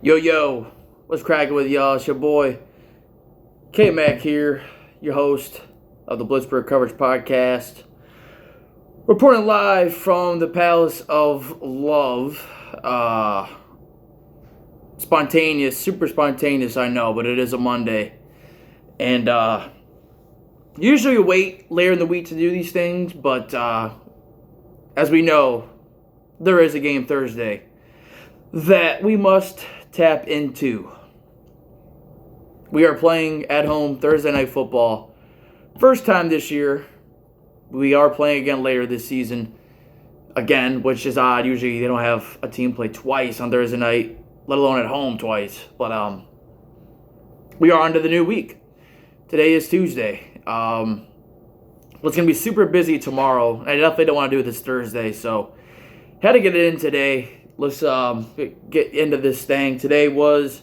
Yo, what's cracking with y'all? It's your boy K-Mac here, your host of the Blitzburgh Coverage podcast. Reporting live from the Palace of Love. Spontaneous, super spontaneous, I know, but it is a Monday. And usually you wait later in the week to do these things, but as we know, there is a game Thursday that we must tap into. We are playing at home Thursday Night Football. First time this year. We are playing again later this season. Again, which is odd. Usually they don't have a team play twice on Thursday night, let alone at home twice. But we are on to the new week. Today is Tuesday. It's going to be super busy tomorrow. I definitely don't want to do this Thursday, so had to get it in today. Let's get into this thing. Today was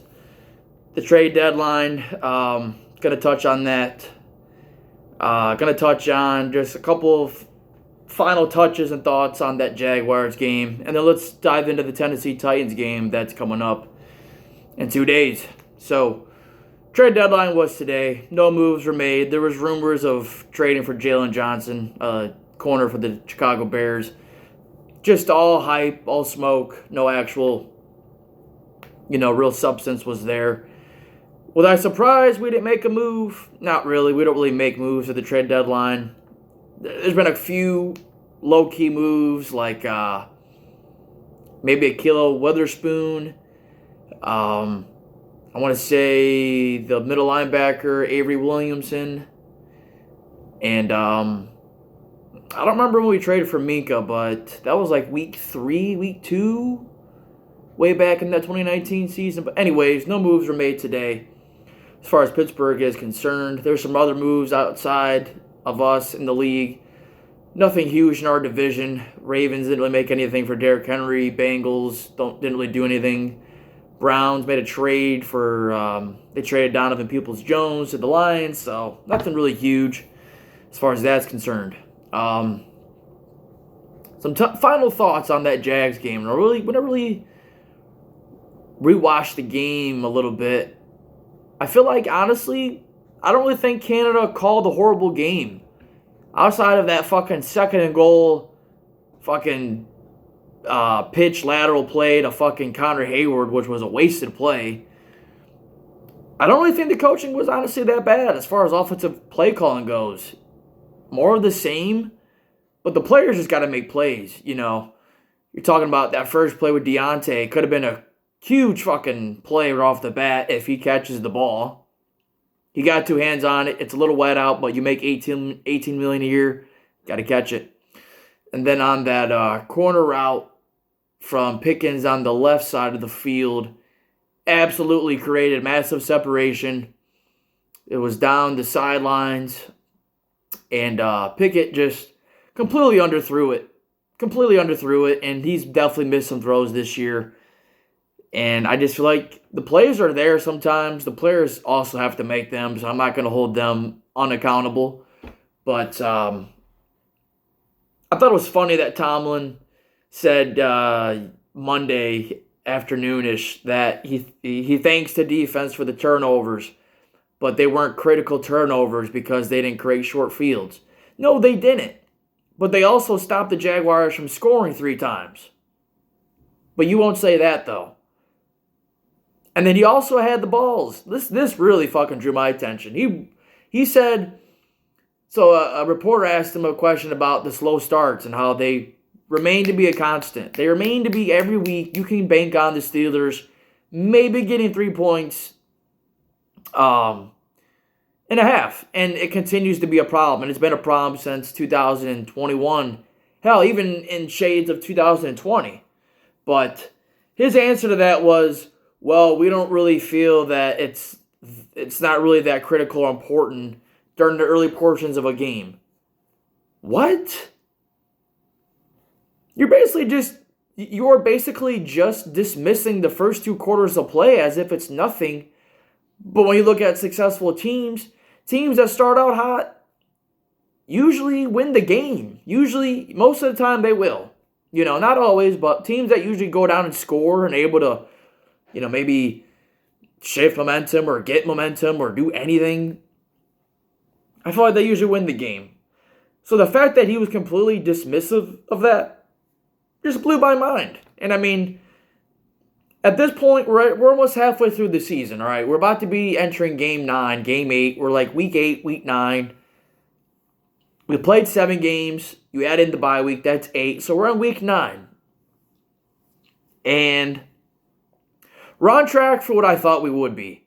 the trade deadline. Going to touch on that. Going to touch on just a couple of final touches and thoughts on that Jaguars game. And then let's dive into the Tennessee Titans game that's coming up in 2 days. So, trade deadline was today. No moves were made. There was rumors of trading for Jalen Johnson, corner for the Chicago Bears. Just all hype, all smoke, no actual, real substance was there. Was I surprised we didn't make a move? Not really. We don't really make moves at the trade deadline. There's been a few low-key moves, like maybe a Kilo Witherspoon. I want to say the middle linebacker, Avery Williamson. And I don't remember when we traded for Minka, but that was like week 2, way back in that 2019 season. But anyways, no moves were made today as far as Pittsburgh is concerned. There's some other moves outside of us in the league. Nothing huge in our division. Ravens didn't really make anything for Derrick Henry. Bengals didn't really do anything. Browns made a trade for, they traded Donovan Peoples-Jones to the Lions, so nothing really huge as far as that's concerned. Some final thoughts on that Jags game. When I really rewatched the game a little bit, I feel like, honestly, I don't really think Canada called a horrible game. Outside of that fucking second and goal, fucking pitch lateral play to fucking Connor Hayward, which was a wasted play, I don't really think the coaching was honestly that bad as far as offensive play calling goes. More of the same, but the players just got to make plays, You're talking about that first play with Deontay. Could have been a huge fucking play right off the bat if he catches the ball. He got 2 hands on it. It's a little wet out, but you make $18 million a year. Got to catch it. And then on that corner route from Pickens on the left side of the field, absolutely created massive separation. It was down the sidelines. And Pickett just completely underthrew it. And he's definitely missed some throws this year. And I just feel like the plays are there sometimes. The players also have to make them, so I'm not going to hold them unaccountable. But I thought it was funny that Tomlin said Monday afternoonish that he thanks the defense for the turnovers, but they weren't critical turnovers because they didn't create short fields. No, they didn't. But they also stopped the Jaguars from scoring 3 times. But you won't say that, though. And then he also had the balls. This really fucking drew my attention. He said, so a reporter asked him a question about the slow starts and how they remain to be a constant. They remain to be every week. You can bank on the Steelers maybe getting 3 points and a half. And it continues to be a problem. And it's been a problem since 2021. Hell, even in shades of 2020. But his answer to that was, well, we don't really feel that it's not really that critical or important during the early portions of a game. What? You're basically just dismissing the first 2 quarters of play as if it's nothing. But when you look at successful teams that start out hot usually win the game. Usually, most of the time they will. Not always, but teams that usually go down and score and able to maybe shift momentum or get momentum or do anything, I feel like they usually win the game. So the fact that he was completely dismissive of that just blew my mind. And I mean, at this point, we're almost halfway through the season, all right? We're about to be entering Game 9, Game 8. We're like Week 8, Week 9. We played 7 games. You add in the bye week, that's 8. So we're on Week 9. And we're on track for what I thought we would be.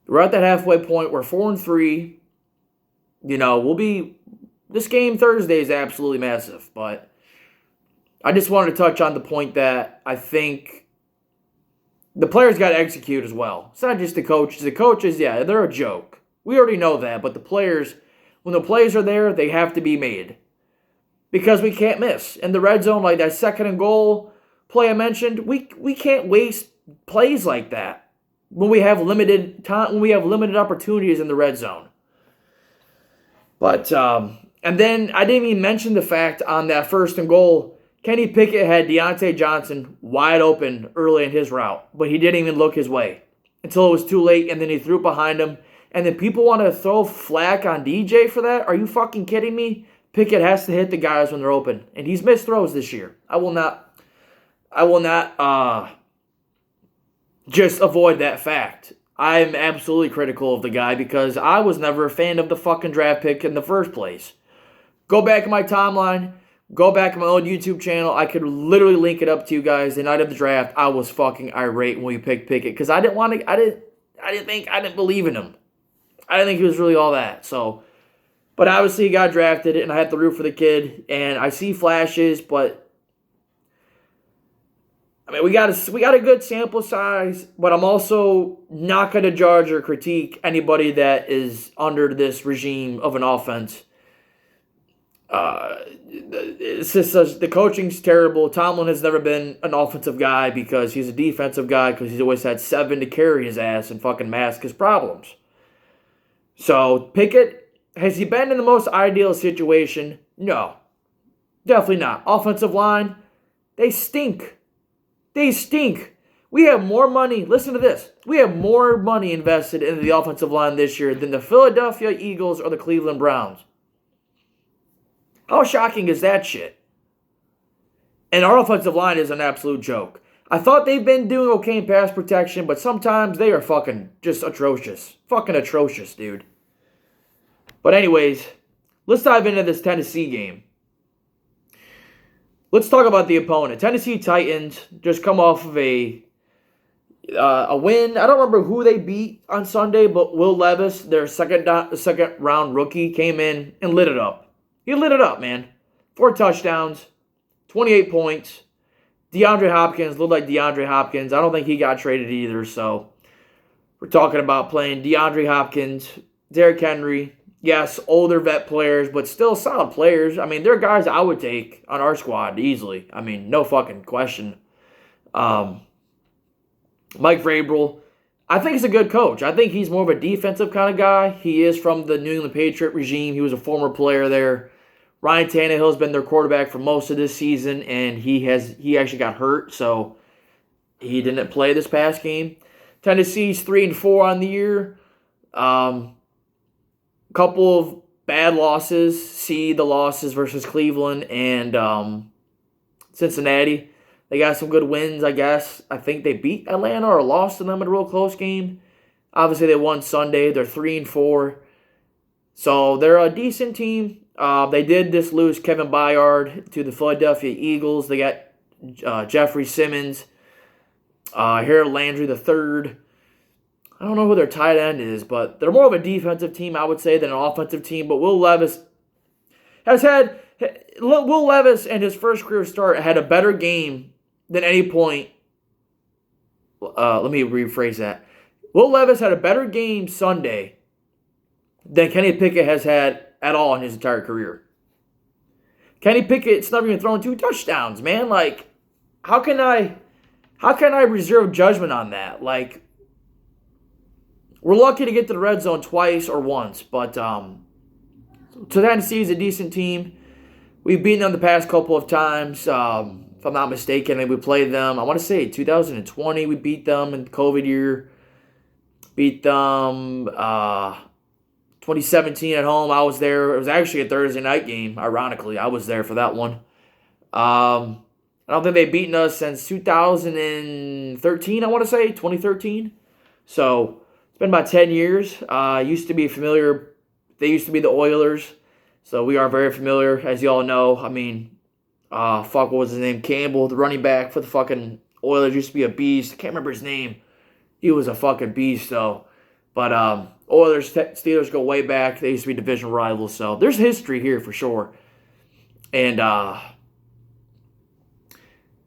We're at that halfway point. We're 4-3. We'll be... This game Thursday is absolutely massive. But I just wanted to touch on the point that I think the players got to execute as well. It's not just the coaches. The coaches, yeah, they're a joke. We already know that. But the players, when the plays are there, they have to be made. Because we can't miss. In the red zone, like that 2nd and goal play I mentioned, we can't waste plays like that when we have limited time, when we have limited opportunities in the red zone. But, and then I didn't even mention the fact on that 1st and goal, Kenny Pickett had Deontay Johnson wide open early in his route, but he didn't even look his way until it was too late, and then he threw it behind him. And then people want to throw flack on DJ for that? Are you fucking kidding me? Pickett has to hit the guys when they're open, and he's missed throws this year. I will not just avoid that fact. I'm absolutely critical of the guy because I was never a fan of the fucking draft pick in the first place. Go back in my timeline. Go back to my old YouTube channel. I could literally link it up to you guys. The night of the draft, I was fucking irate when we picked Pickett because I didn't believe in him. I didn't think he was really all that. So, but obviously he got drafted, and I had to root for the kid. And I see flashes, but I mean, we got a good sample size. But I'm also not going to judge or critique anybody that is under this regime of an offense. It's just the coaching's terrible. Tomlin has never been an offensive guy because he's a defensive guy because he's always had 7 to carry his ass and fucking mask his problems. So, Pickett, has he been in the most ideal situation? No. Definitely not. Offensive line, they stink. They stink. We have more money. Listen to this. We have more money invested into the offensive line this year than the Philadelphia Eagles or the Cleveland Browns. How shocking is that shit? And our offensive line is an absolute joke. I thought they've been doing okay in pass protection, but sometimes they are fucking just atrocious. Fucking atrocious, dude. But anyways, let's dive into this Tennessee game. Let's talk about the opponent. Tennessee Titans just come off of a win. I don't remember who they beat on Sunday, but Will Levis, their second round rookie, came in and lit it up. He lit it up, man. 4 touchdowns, 28 points. DeAndre Hopkins looked like DeAndre Hopkins. I don't think he got traded either, so we're talking about playing DeAndre Hopkins, Derrick Henry. Yes, older vet players, but still solid players. I mean, they're guys I would take on our squad easily. I mean, no fucking question. Mike Vrabel, I think he's a good coach. I think he's more of a defensive kind of guy. He is from the New England Patriot regime. He was a former player there. Ryan Tannehill has been their quarterback for most of this season, and he actually got hurt, so he didn't play this past game. Tennessee's 3-4 on the year. Couple of bad losses. See the losses versus Cleveland and Cincinnati. They got some good wins, I guess. I think they beat Atlanta or lost to them in a real close game. Obviously, they won Sunday. They're 3-4. So they're a decent team. They did just lose Kevin Byard to the Philadelphia Eagles. They got Jeffrey Simmons, Harold Landry III. I don't know who their tight end is, but they're more of a defensive team, I would say, than an offensive team. But Will Levis and his first career start had a better game than any point. Let me rephrase that. Will Levis had a better game Sunday than Kenny Pickett has had at all in his entire career. Kenny Pickett's never even thrown 2 touchdowns, man. Like, how can I reserve judgment on that? Like, we're lucky to get to the red zone twice or once, but Tennessee is a decent team. We've beaten them the past couple of times. if I'm not mistaken, and we played them. I want to say 2020. We beat them in the COVID year. Beat them 2017 at home. I was there. It was actually a Thursday night game. Ironically, I was there for that one. I don't think they've beaten us since 2013. I want to say 2013. So it's been about 10 years. Used to be familiar. They used to be the Oilers. So we are very familiar, as you all know. I mean, what was his name? Campbell, the running back for the fucking Oilers, used to be a beast. I can't remember his name. He was a fucking beast, though. But Oilers, Steelers go way back. They used to be division rivals. So there's history here for sure. And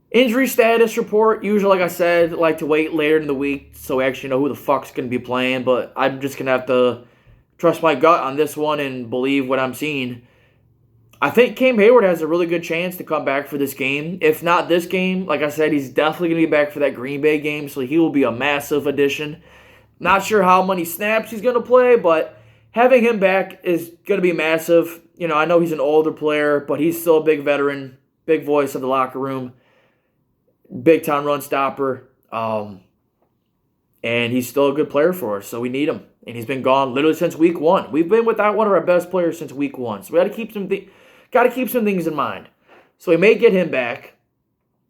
injury status report. Usually, like I said, like to wait later in the week so we actually know who the fuck's going to be playing. But I'm just going to have to trust my gut on this one and believe what I'm seeing. I think Cam Hayward has a really good chance to come back for this game. If not this game, like I said, he's definitely going to be back for that Green Bay game, so he will be a massive addition. Not sure how many snaps he's going to play, but having him back is going to be massive. You know, I know he's an older player, but he's still a big veteran, big voice of the locker room, big-time run stopper, and he's still a good player for us, so we need him. And he's been gone literally since week 1. We've been without one of our best players since week 1. So we got to keep some things in mind. So we may get him back.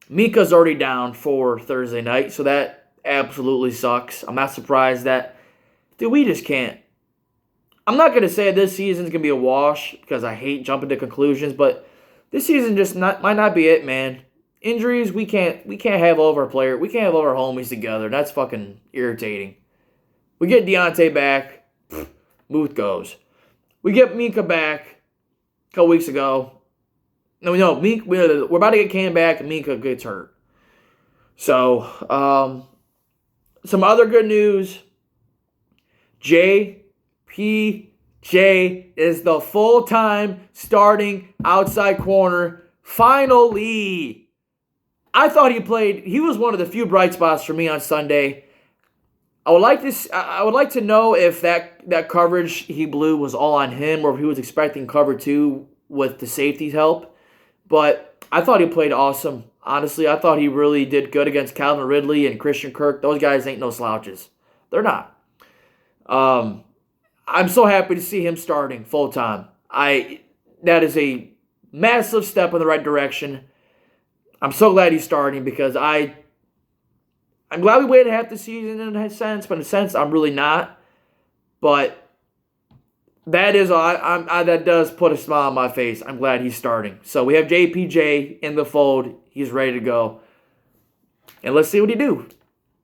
Mika's already down for Thursday night, so that absolutely sucks. I'm not surprised that, dude, we just can't. I'm not going to say this season's going to be a wash because I hate jumping to conclusions, but this season just might not be it, man. Injuries, we can't have all of our players. We can't have all our homies together. That's fucking irritating. We get Deontay back, Muth goes. We get Mika back a couple weeks ago. No, we're about to get Cam back, and Mika gets hurt. So, some other good news. JPJ is the full-time starting outside corner. Finally! I thought he was one of the few bright spots for me on Sunday. I would like to know if that coverage he blew was all on him or if he was expecting cover 2 with the safety's help. But I thought he played awesome. Honestly, I thought he really did good against Calvin Ridley and Christian Kirk. Those guys ain't no slouches. They're not. I'm so happy to see him starting full time. That is a massive step in the right direction. I'm so glad he's starting because I'm glad we waited half the season in a sense, but in a sense, I'm really not. But that does put a smile on my face. I'm glad he's starting. So we have JPJ in the fold. He's ready to go. And let's see what he do.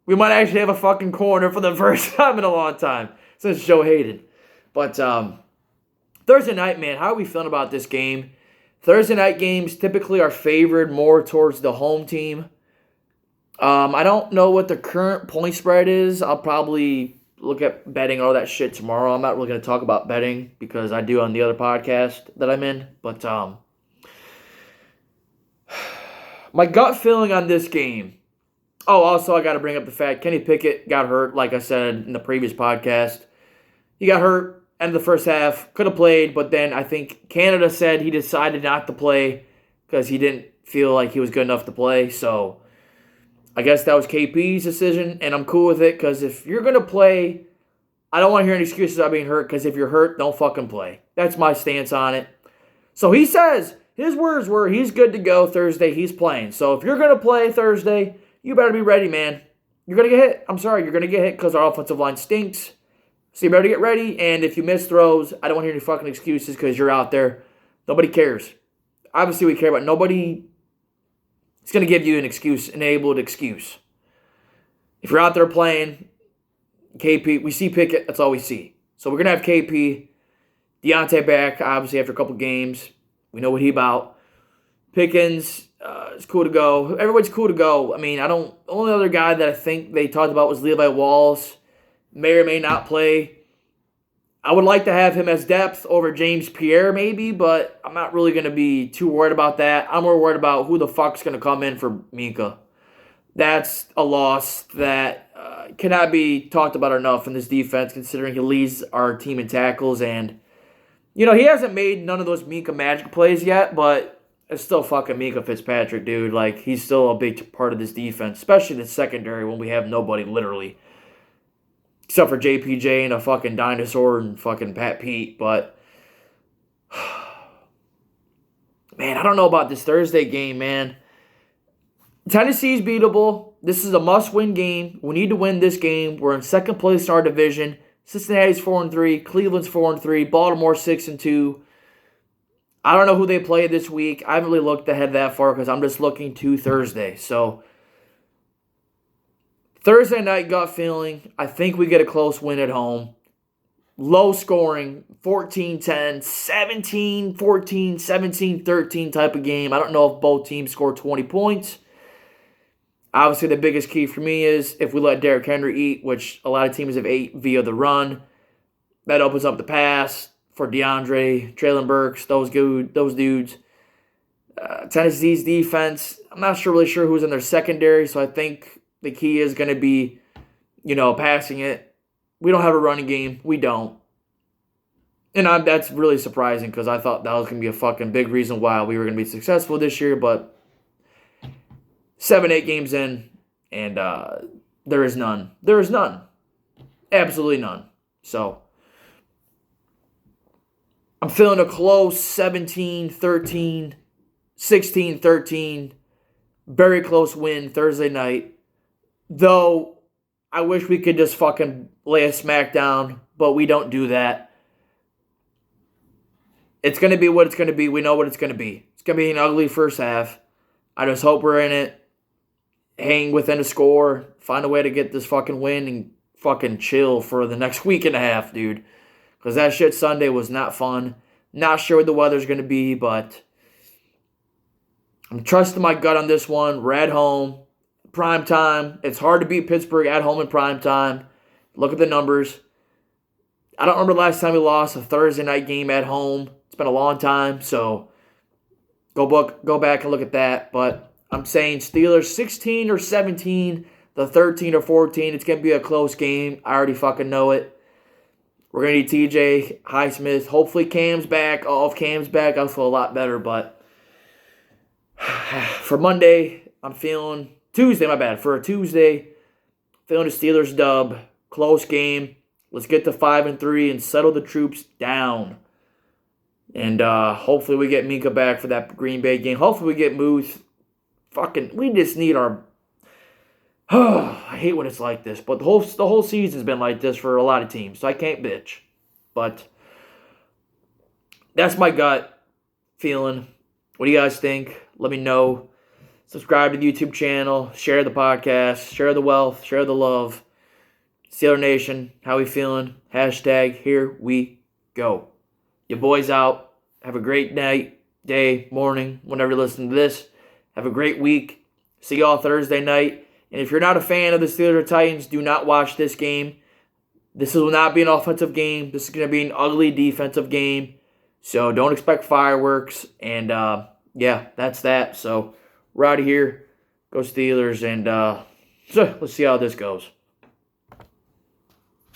We might actually have a fucking corner for the first time in a long time since Joe Hayden. But Thursday night, man, how are we feeling about this game? Thursday night games typically are favored more towards the home team. I don't know what the current point spread is. I'll probably look at betting all that shit tomorrow. I'm not really going to talk about betting because I do on the other podcast that I'm in. But my gut feeling on this game. Oh, also I got to bring up the fact Kenny Pickett got hurt, like I said in the previous podcast. He got hurt end of the first half. Could have played, but then I think Canada said he decided not to play because he didn't feel like he was good enough to play. So I guess that was KP's decision, and I'm cool with it because if you're going to play, I don't want to hear any excuses about being hurt because if you're hurt, don't fucking play. That's my stance on it. So he says, his words were, he's good to go Thursday, he's playing. So if you're going to play Thursday, you better be ready, man. You're going to get hit. I'm sorry, you're going to get hit because our offensive line stinks. So you better get ready, and if you miss throws, I don't want to hear any fucking excuses because you're out there. Nobody cares. Obviously, we care, but nobody is going to give you an excuse, enabled excuse. If you're out there playing, KP, we see Pickett, that's all we see. So we're going to have KP, Deontay back, obviously, after a couple games. We know what he about. Pickens is cool to go. Everybody's cool to go. I mean, the only other guy that I think they talked about was Levi Walls. May or may not play. I would like to have him as depth over James Pierre maybe, but I'm not really going to be too worried about that. I'm more worried about who the fuck's going to come in for Mika. That's a loss that cannot be talked about enough in this defense considering he leads our team in tackles. And, he hasn't made none of those Mika magic plays yet, but it's still fucking Mika Fitzpatrick, dude. Like, he's still a big part of this defense, especially the secondary when we have nobody, literally. Except for JPJ and a fucking dinosaur and fucking Pat Pete. But, man, I don't know about this Thursday game, man. Tennessee's beatable. This is a must-win game. We need to win this game. We're in second place in our division. Cincinnati's 4-3. Cleveland's 4-3. Baltimore 6-2. I don't know who they play this week. I haven't really looked ahead that far because I'm just looking to Thursday. So, Thursday night gut feeling. I think we get a close win at home. Low scoring, 14-10, 17-14, 17-13 type of game. I don't know if both teams score 20 points. Obviously, the biggest key for me is if we let Derrick Henry eat, which a lot of teams have ate via the run, that opens up the pass for DeAndre, Traylon Burks, those dudes. Tennessee's defense, I'm not really sure who's in their secondary, so I think the key is going to be, passing it. We don't have a running game. We don't. And that's really surprising because I thought that was going to be a fucking big reason why we were going to be successful this year, but 7-8 games in, and there is none. There is none. Absolutely none. So, I'm feeling a close 17-13, 16-13, very close win Thursday night. Though, I wish we could just fucking lay a smackdown, but we don't do that. It's going to be what it's going to be. We know what it's going to be. It's going to be an ugly first half. I just hope we're in it. Hang within a score, find a way to get this fucking win, and fucking chill for the next week and a half, dude. Because that shit Sunday was not fun. Not sure what the weather's going to be, but I'm trusting my gut on this one. We're at home. Prime time. It's hard to beat Pittsburgh at home in prime time. Look at the numbers. I don't remember the last time we lost a Thursday night game at home. It's been a long time, so go back and look at that. But I'm saying Steelers 16 or 17, the 13 or 14. It's going to be a close game. I already fucking know it. We're going to need TJ Highsmith. Hopefully Cam's back. Oh, if Cam's back, I'll feel a lot better. But for Monday, I'm feeling Tuesday, my bad. For a Tuesday, feeling the Steelers dub. Close game. Let's get to 5-3 and settle the troops down. And hopefully we get Minka back for that Green Bay game. Hopefully we get Moose. We just need our... I hate when it's like this, but the whole season's been like this for a lot of teams, so I can't bitch. But that's my gut feeling. What do you guys think? Let me know. Subscribe to the YouTube channel. Share the podcast. Share the wealth. Share the love. Steeler Nation, how we feeling? Hashtag here we go. Your boys out. Have a great night, day, morning, whenever you listen to this. Have a great week. See y'all Thursday night. And if you're not a fan of the Steelers or Titans, do not watch this game. This will not be an offensive game. This is going to be an ugly defensive game. So don't expect fireworks. And, yeah, that's that. So we're out of here. Go Steelers. And let's see how this goes.